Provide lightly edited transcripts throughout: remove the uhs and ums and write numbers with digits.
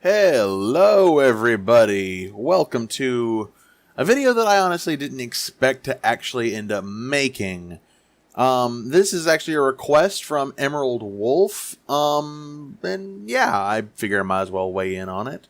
Hello everybody! Welcome to a video that I honestly didn't expect to actually end up making. This is actually a request from Emerald Wolf, and yeah, I figure I might as well weigh in on it.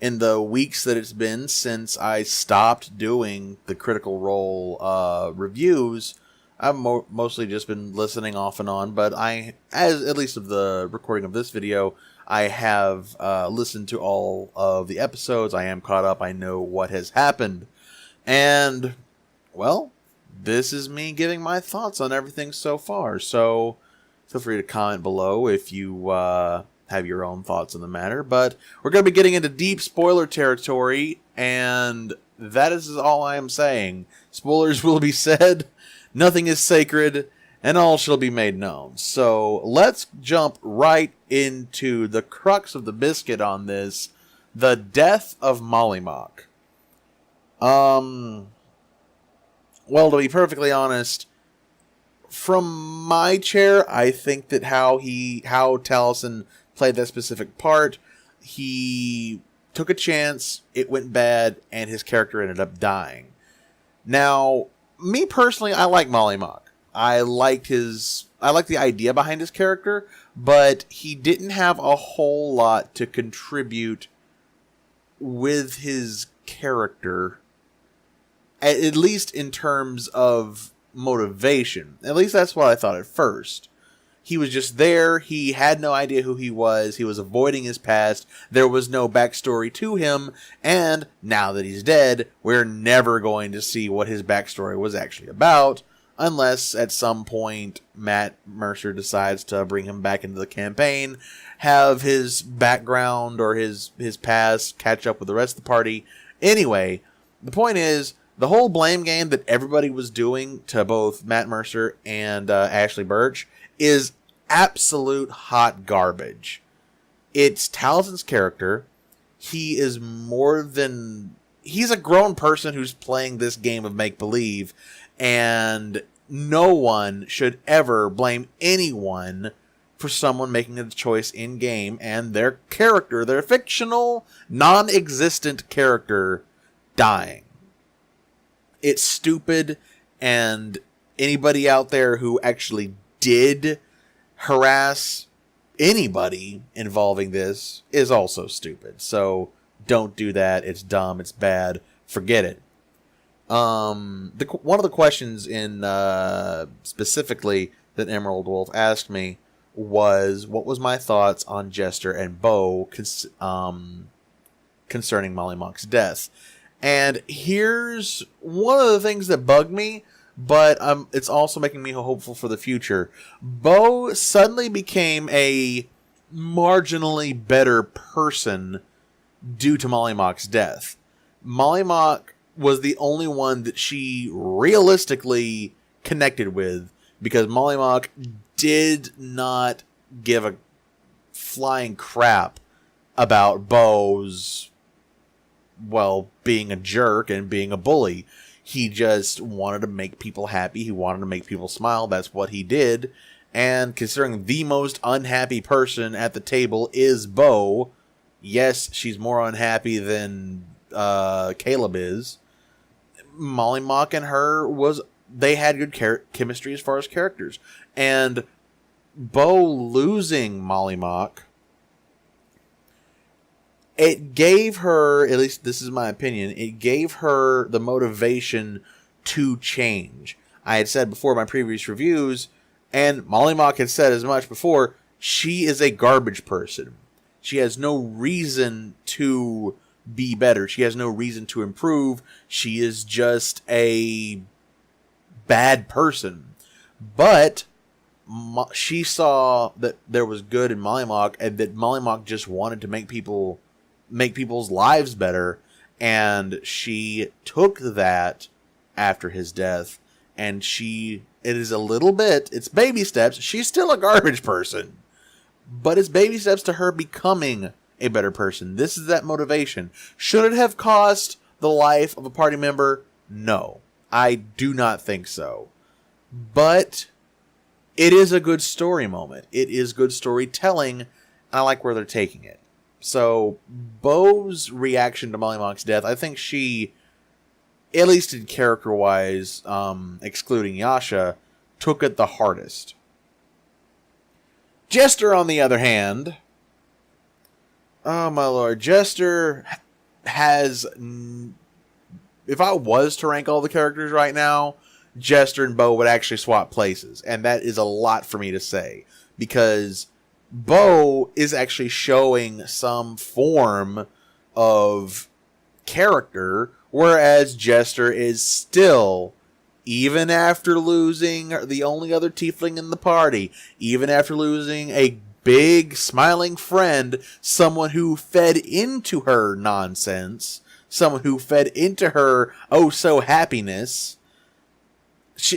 In the weeks that it's been since I stopped doing the Critical Role reviews, I've mostly just been listening off and on, but at least of the recording of this video, I have listened to all of the episodes. I am caught up. I know what has happened. And, well, this is me giving my thoughts on everything so far. So, feel free to comment below if you have your own thoughts on the matter. But we're going to be getting into deep spoiler territory, and that is all I am saying. Spoilers will be said. Nothing is sacred, and all shall be made known. So let's jump right into the crux of the biscuit on this: the death of Mollymauk. Well, to be perfectly honest, from my chair, I think that how Taliesin played that specific part, he took a chance, it went bad, and his character ended up dying. Now, me personally, I like Mollymauk. I like the idea behind his character, but he didn't have a whole lot to contribute with his character, at least in terms of motivation. At least that's what I thought at first. He was just there, he had no idea who he was avoiding his past, there was no backstory to him, and now that he's dead, we're never going to see what his backstory was actually about, unless at some point Matt Mercer decides to bring him back into the campaign, have his background or his past catch up with the rest of the party. Anyway, the point is, the whole blame game that everybody was doing to both Matt Mercer and Ashley Birch is absolute hot garbage. It's Taliesin's character. He's a grown person who's playing this game of make-believe, and no one should ever blame anyone for someone making a choice in-game and their character, their fictional, non-existent character, dying. It's stupid, and anybody out there who actually did harass anybody involving this is also stupid. So don't do that. It's dumb. It's bad. Forget it. One of the questions in specifically that Emerald Wolf asked me was, what was my thoughts on Jester and Bo concerning Mollymauk's death? And here's one of the things that bugged me, but it's also making me hopeful for the future. Bo suddenly became a marginally better person due to Mollymauk's death. Mollymauk was the only one that she realistically connected with, because Mollymauk did not give a flying crap about Bo's, well, being a jerk and being a bully. He just wanted to make people happy. He wanted to make people smile. That's what he did. And considering the most unhappy person at the table is Bo, yes, she's more unhappy than Caleb is. Mollymauk and her they had good chemistry as far as characters. And Bo losing Mollymauk, it gave her, at least this is my opinion, it gave her the motivation to change. I had said before in my previous reviews, and Mollymauk had said as much before, she is a garbage person. She has no reason to be better. She has no reason to improve. She is just a bad person. But she saw that there was good in Mollymauk, and that Mollymauk just wanted to make people's lives better, and she took that after his death, and it's baby steps. She's still a garbage person, but it's baby steps to her becoming a better person. This is that motivation. Should it have cost the life of a party member? No, I do not think so. But it is a good story moment. It is good storytelling. I like where they're taking it. So Bo's reaction to Molly Mock's death, I think she, at least in character-wise, excluding Yasha, took it the hardest. Jester, on the other hand, oh my lord, Jester has, if I was to rank all the characters right now, Jester and Bo would actually swap places, and that is a lot for me to say, because Bo is actually showing some form of character, whereas Jester is still, even after losing the only other tiefling in the party, even after losing a big smiling friend, someone who fed into her nonsense, someone who fed into her oh so happiness,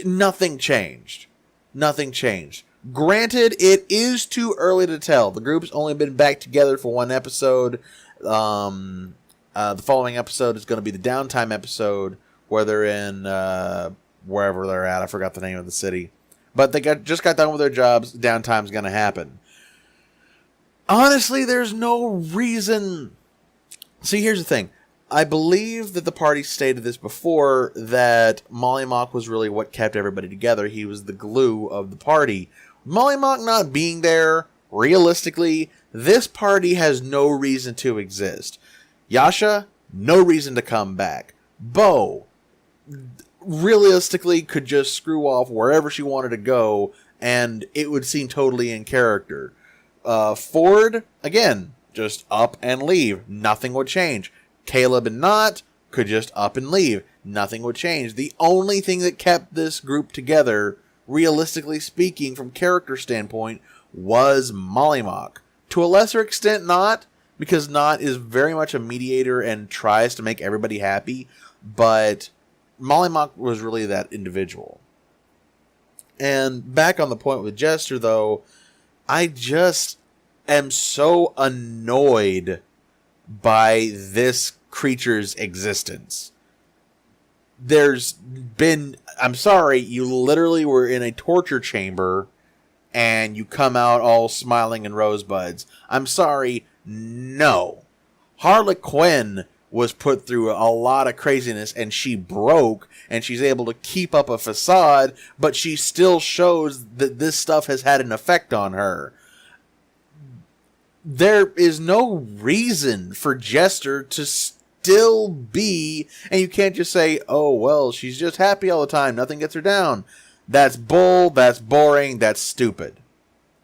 nothing changed. Nothing changed. Granted, it is too early to tell. The group's only been back together for one episode. The following episode is going to be the downtime episode, where they're in wherever they're at. I forgot the name of the city. But they just got done with their jobs. Downtime's going to happen. Honestly, there's no reason. See, here's the thing. I believe that the party stated this before, that Molly Mock was really what kept everybody together. He was the glue of the party. Molly Mock not being there, realistically, this party has no reason to exist. Yasha, no reason to come back. Bo, realistically, could just screw off wherever she wanted to go, and it would seem totally in character. Ford, again, just up and leave. Nothing would change. Caleb and Not could just up and leave. Nothing would change. The only thing that kept this group together, realistically speaking, from character standpoint, was Molly Mock. To a lesser extent, Not, because Not is very much a mediator and tries to make everybody happy, but Molly Mock was really that individual. And back on the point with Jester, though, I just am so annoyed by this creature's existence. There's been, I'm sorry, you literally were in a torture chamber and you come out all smiling and rosebuds. I'm sorry, no. Harley Quinn was put through a lot of craziness and she broke and she's able to keep up a facade, but she still shows that this stuff has had an effect on her. There is no reason for Jester to still be, and you can't just say, oh, well, she's just happy all the time, nothing gets her down. That's bull, that's boring, that's stupid.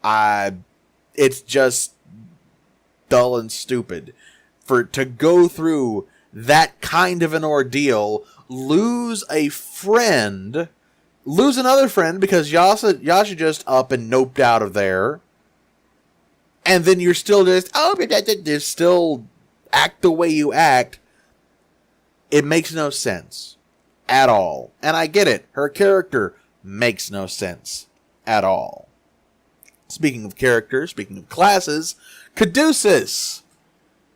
It's just dull and stupid. To go through that kind of an ordeal, lose a friend, lose another friend because Yasha just up and noped out of there, and then you're still just, still act the way you act. It makes no sense at all. And I get it. Her character makes no sense at all. Speaking of characters, speaking of classes, Caduceus.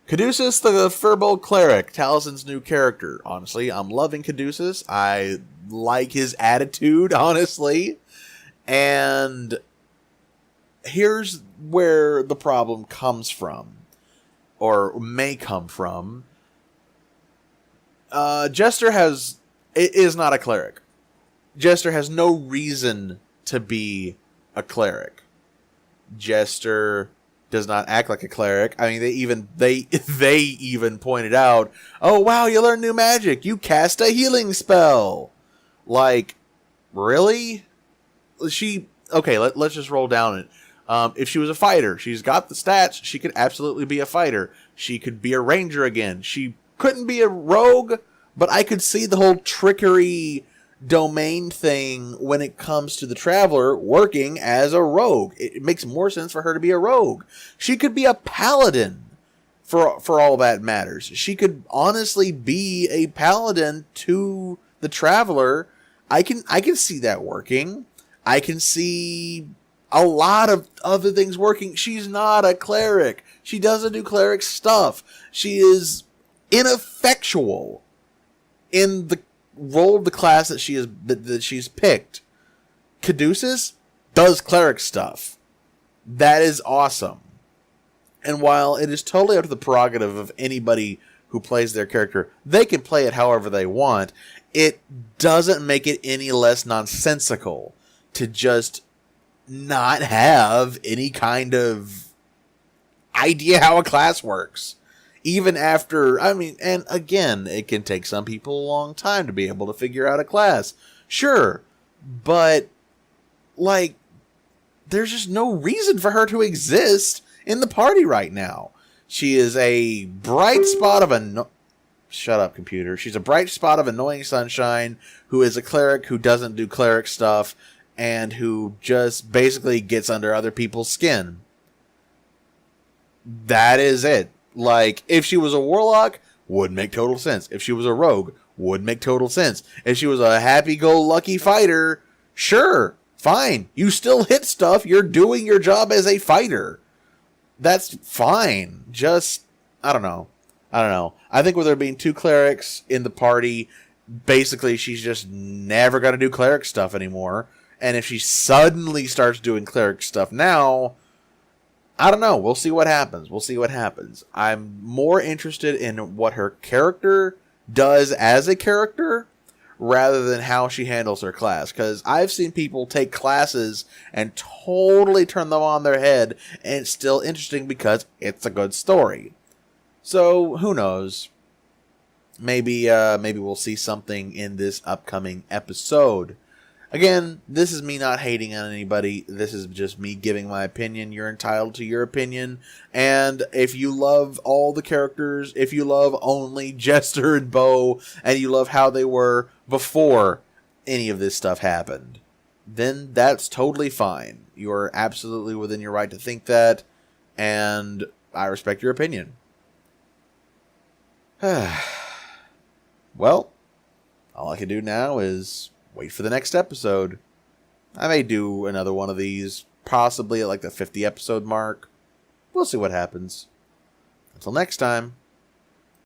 Caduceus, the Firbolg Cleric, Taliesin's new character. Honestly, I'm loving Caduceus. I like his attitude, honestly. And here's where the problem comes from, or may come from. Jester is not a cleric. Jester has no reason to be a cleric. Jester does not act like a cleric. I mean, they even pointed out, oh wow, you learned new magic. You cast a healing spell. Like, really? Okay, let's just roll down it. If she was a fighter, she's got the stats, she could absolutely be a fighter. She could be a ranger again. She couldn't be a rogue, but I could see the whole trickery domain thing when it comes to the Traveler working as a rogue. It makes more sense for her to be a rogue. She could be a paladin for all that matters. She could honestly be a paladin to the Traveler. I can see that working. I can see a lot of other things working. She's not a cleric. She doesn't do cleric stuff. She is ineffectual in the role of the class that she's picked. Caduceus does cleric stuff. That is awesome. And while it is totally up to the prerogative of anybody who plays their character, they can play it however they want, it doesn't make it any less nonsensical to just not have any kind of idea how a class works. Even after, I mean, and again, it can take some people a long time to be able to figure out a class. Sure, but, like, there's just no reason for her to exist in the party right now. She is a bright spot of shut up, computer. She's a bright spot of annoying sunshine who is a cleric who doesn't do cleric stuff and who just basically gets under other people's skin. That is it. Like, if she was a warlock, would make total sense. If she was a rogue, would make total sense. If she was a happy-go-lucky fighter, sure, fine. You still hit stuff. You're doing your job as a fighter. That's fine. Just, I don't know. I think with there being 2 clerics in the party, basically she's just never going to do cleric stuff anymore. And if she suddenly starts doing cleric stuff now, I don't know. We'll see what happens. I'm more interested in what her character does as a character rather than how she handles her class. Because I've seen people take classes and totally turn them on their head, and it's still interesting because it's a good story. So, who knows? Maybe we'll see something in this upcoming episode. Again, this is me not hating on anybody. This is just me giving my opinion. You're entitled to your opinion. And if you love all the characters, if you love only Jester and Bo, and you love how they were before any of this stuff happened, then that's totally fine. You are absolutely within your right to think that, and I respect your opinion. Well, all I can do now is wait for the next episode. I may do another one of these, possibly at like the 50 episode mark. We'll see what happens. Until next time.